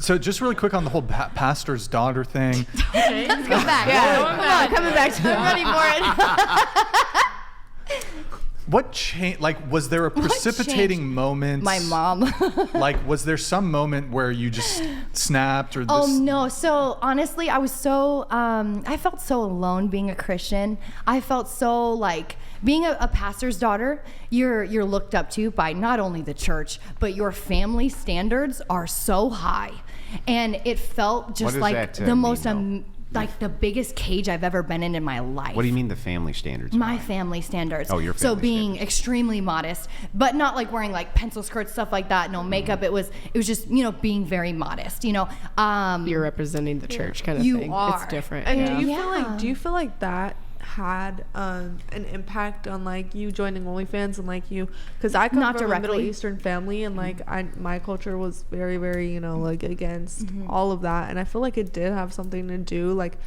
So just really quick on the whole pastor's daughter thing. Okay. Let's go back. Yeah, coming back to it. I'm ready for it. What changed? Like, was there a precipitating moment? My mom. Like, was there some moment where you just snapped or this? Oh no! So honestly, I was so I felt so alone being a Christian. I felt so like being a pastor's daughter. You're looked up to by not only the church, but your family standards are so high, and it felt just like the most like the biggest cage I've ever been in my life. What do you mean the family standards? My family standards. Oh, your family So being standards. extremely modest, but not like wearing like pencil skirts, stuff like that. No makeup. It was just, being very modest, You're representing the church kind of You thing. are. It's different. And yeah. do you feel like that had an impact on like you joining OnlyFans and like you, because I come Not from a directly. Middle Eastern family and like my culture was very, very like against all of that, and I feel like it did have something to do like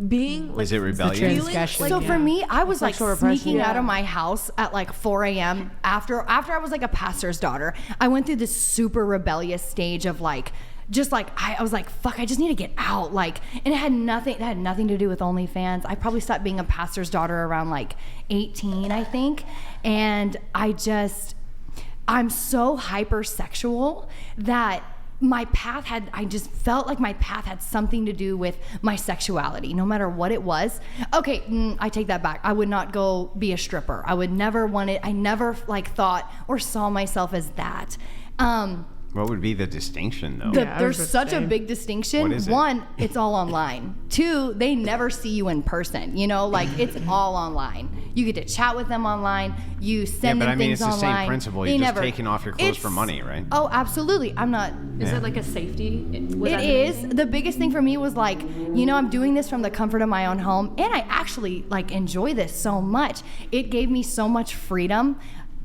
being like Is it rebellion? transgression. So for me, I was like Sexual repression. sneaking out of Yeah. my house at like 4 a.m. after I was like a pastor's daughter. I went through this super rebellious stage of like, just like I was like, fuck, I just need to get out. Like, and it had nothing to do with OnlyFans. I probably stopped being a pastor's daughter around like 18, I think. And I'm so hypersexual that I just felt like my path had something to do with my sexuality, no matter what it was. Okay, I take that back. I would not go be a stripper. I would never want it. I never like thought or saw myself as that. What would be the distinction, though? Yeah, I was There's just such a saying. big distinction. What is it? One, it's all online. Two, they never see you in person. Like it's all online. You get to chat with them online. You send them things online. It's the same principle. They You're just never- taking off your clothes for money, right? Oh, absolutely. I'm not. Is it like a safety? It is. The biggest thing for me was like, I'm doing this from the comfort of my own home, and I actually like enjoy this so much. It gave me so much freedom.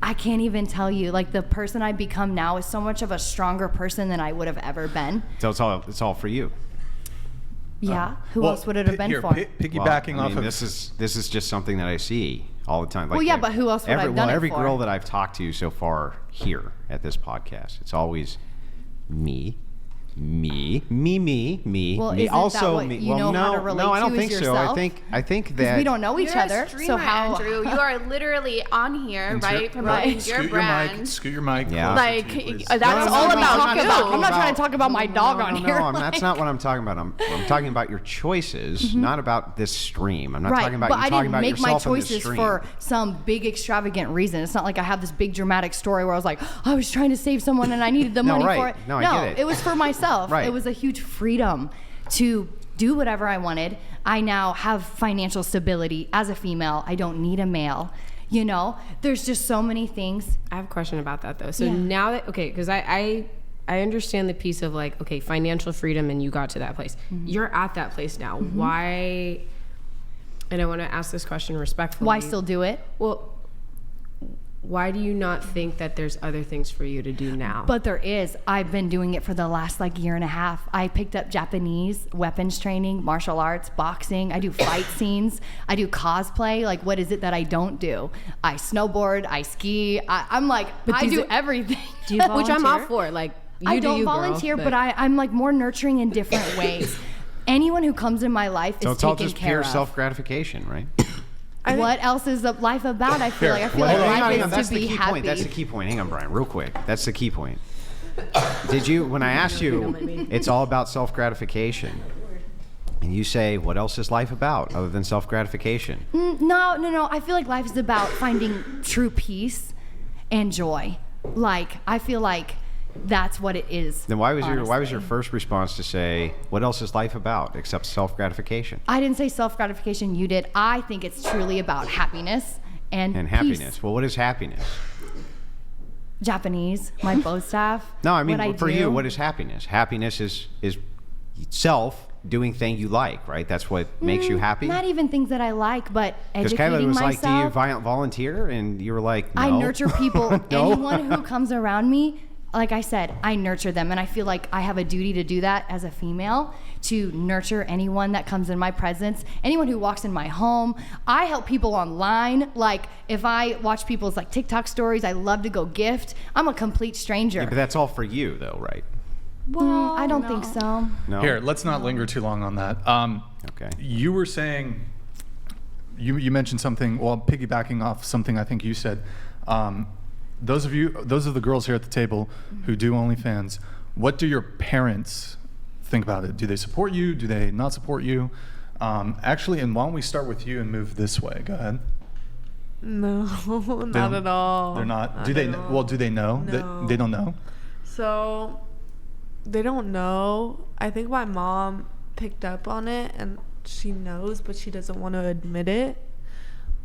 I can't even tell you. Like the person I become now is so much of a stronger person than I would have ever been. So it's all for you. Yeah. Who else would it have been for? Piggybacking Well, I off mean, of this is just something that I see all the time. Like, Well, yeah, but who else would I have done it every for? girl that I've talked to so far here at this podcast, it's always me. Well, me. isn't that Also what me. you well, know how no, to relate no, I don't to think is so. yourself? I think that We don't know each You're other. a streamer, So how? Andrew. You are literally on here, right? Promoting Right. your Scoot brand. Scoot your mic. Yeah. closer Like, to you, please. that's No, all no, about no, you. no, I'm not trying to talk about my dog on here. No, that's not what I'm talking about. I'm talking about your choices, not about this stream. I'm not talking about but you I talking didn't about make my yourself in this choices stream. for some big extravagant reason. It's not like I have this big dramatic story where I was like, I was trying to save someone and I needed the money right. for it. No, I get it. It was for myself. Right. It was a huge freedom to do whatever I wanted. I now have financial stability as a female. I don't need a male. There's just so many things. I have a question about that though. So Yeah. now that because I understand the piece of like financial freedom and you got to that place. You're at that place now. Why? And I want to ask this question respectfully. Why still do it? Well, why do you not think that there's other things for you to do now? But there is. I've been doing it for the last year and a half. I picked up Japanese weapons training, martial arts, boxing. I do fight scenes. I do cosplay. Like, what is it that I don't do? I snowboard. I ski. I'm like, I do everything. do you volunteer? Which I'm all for. Like, I don't volunteer, but I'm like more nurturing in different ways. Anyone who comes in my life So is it's all taken just care pure of. self-gratification, right? What else is life about? I feel like Hang on, life that's is the to be key happy. point. That's the key point. Hang on, Brian, real quick. That's the key point. When I asked you, it's all about self-gratification. And you say, what else is life about other than self-gratification? No. I feel like life is about finding true peace and joy. Like, I feel like that's what it is. Then why was your honestly. first response to say, what else is life about except self-gratification? I didn't say self-gratification, you did. I think it's truly about happiness and peace. Happiness. Well, what is happiness? Japanese, my bow staff. No, I mean, what for do. you, what is happiness? Happiness is self doing thing you like, right? That's what makes you happy? Not even things that I like, but Because educating Kyla was myself. like, do you volunteer? And you were like, no. I nurture people. No. Anyone who comes around me, like I said, I nurture them. And I feel like I have a duty to do that as a female, to nurture anyone that comes in my presence, anyone who walks in my home. I help people online. Like, if I watch people's TikTok stories, I love to go gift. I'm a complete stranger. Yeah, but that's all for you, though, right? Well, I don't think so. No. Here, let's not linger too long on that. Okay. You were saying, you mentioned something, well, piggybacking off something I think you said. Those of the girls here at the table who do OnlyFans, what do your parents think about it? Do they support you? Do they not support you? Actually, and why don't we start with you and move this way? Go ahead. No, They not don't- at all. They're not. Not Do they? at all. Well, do they know? No. They don't know. So they don't know. I think my mom picked up on it and she knows, but she doesn't want to admit it.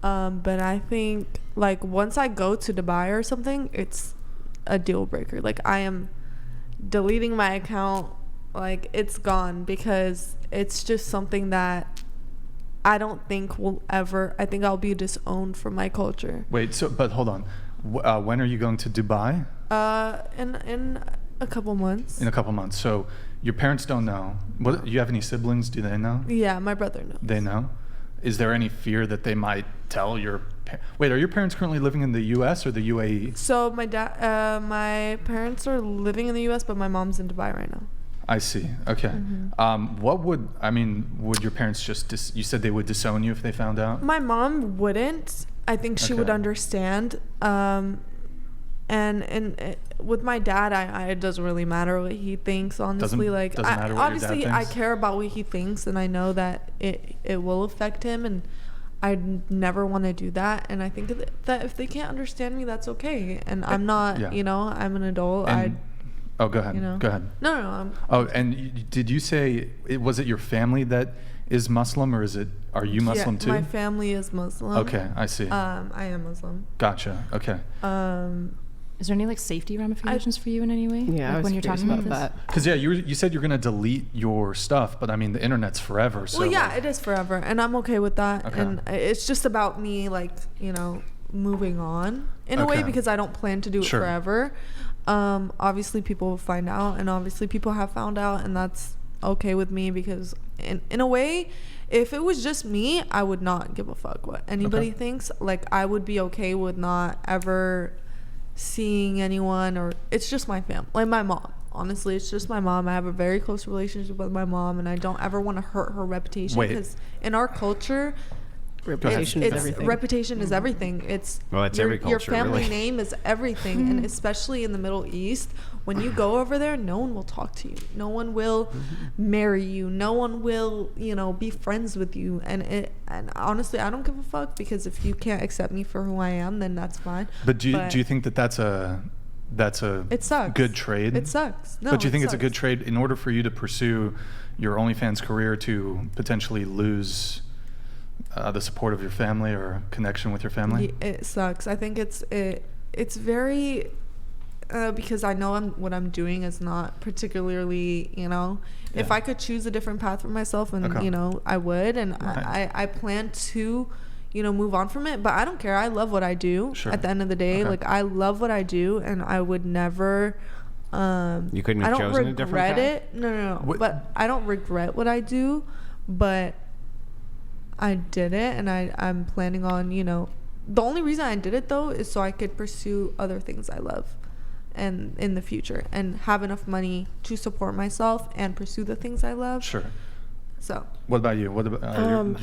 But I think like once I go to Dubai or something, it's a deal breaker. Like I am deleting my account. Like it's gone because it's just something that I don't think will ever. I think I'll be disowned from my culture. Wait. So, but hold on. When are you going to Dubai? In a couple months. In a couple months. So your parents don't know. What? You have any siblings? Do they know? Yeah, my brother knows. They know. Is there any fear that they might tell your? Wait, are your parents currently living in the U.S. or the UAE? So my my parents are living in the U.S., but my mom's in Dubai right now. I see. Okay. What would would your parents just? You said they would disown you if they found out. My mom wouldn't. I think she would Okay. understand. And with my dad, it doesn't really matter what he thinks. Honestly, Doesn't matter what your dad obviously I thinks? care about what he thinks, and I know that it will affect him, and I never want to do that. And I think that if they can't understand me, that's okay. And I'm not, yeah. I'm an adult. Oh, go ahead. Go ahead. No. Oh, and did you say was it your family that is Muslim, or are you Muslim too? My family is Muslim. Okay, I see. I am Muslim. Gotcha. Okay. Is there any like safety ramifications for you in any way? Yeah, I like was when you're curious talking about about this? that. Because you said you're gonna delete your stuff, but I mean the internet's forever. So Well, yeah, like- it is forever, and I'm okay with that. Okay. And it's just about me, like moving on in a way Okay. because I don't plan to do it Sure. forever. Obviously, people will find out, and obviously, people have found out, and that's okay with me because, in a way, if it was just me, I would not give a fuck what anybody Okay. thinks. Like, I would be okay with not ever seeing anyone, or it's just my family, like my mom. Honestly, it's just my mom. I have a very close relationship with my mom, and I don't ever want to hurt her reputation Wait. because in our culture, Reputation is it's everything. reputation is everything. It's Well, it's your, every your culture, family really. name is everything, and especially in the Middle East, when you go over there, no one will talk to you. No one will marry you. No one will, be friends with you. And honestly, I don't give a fuck because if you can't accept me for who I am, then that's fine. But do you think that's a It sucks. good trade? It sucks. No, But do you think it's a sucks. good trade in order for you to pursue your OnlyFans career to potentially lose the support of your family or connection with your family? It sucks. I think it's very because I know what I'm doing is not particularly, if Yeah. I could choose a different path for myself, and Okay. I would, and Right. I plan to, move on from it. But I don't care. I love what I do. Sure. At the end of the day, Okay. like I love what I do, and I would never. You couldn't I have don't chosen a different regret path? it. No. What- But I don't regret what I do, but I did it, and I'm planning on, the only reason I did it though is so I could pursue other things I love and in the future and have enough money to support myself and pursue the things I love. Sure. So What about you? What about your I- parents?